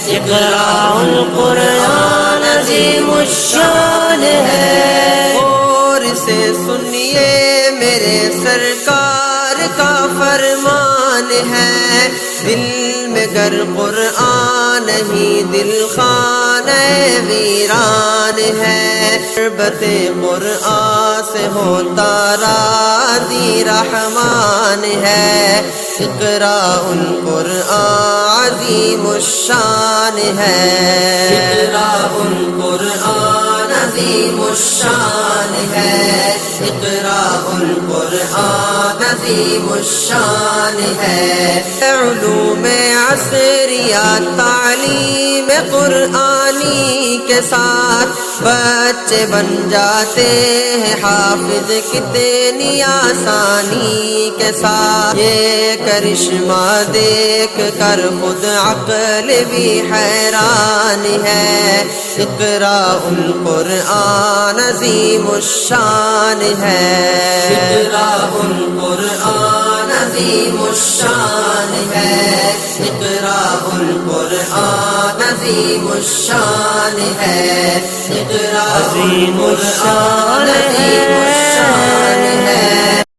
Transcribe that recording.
اقرأ القرآن عظیم الشان ہے۔ اور سے سنیے میرے سرکار کا فرمان ہے، دل میں گر قرآن نہیں دل خانہ ویران ہے، شربت قرآن سے ہوتا راضی رحمان ہے، اقرأ القرآن عظیم الشان ہے، اقرأ القرآن عظیم الشان ہے، اقرأ القرآن عظیم الشان ہے۔ علوم عصریہ تعلیم قرآنی کے ساتھ بچے بن جاتے ہیں حافظ کتنی آسانی کے ساتھ، یہ کرشمہ دیکھ کر خود عقل بھی حیران ہے، اقرأ القرآن عظیم الشان ہے، اقرأ القرآن عظیم الشان ہے، اقرأ القرآن عظیم الشان ہے، اقرأ عظیم الشان القرآن عظیم الشان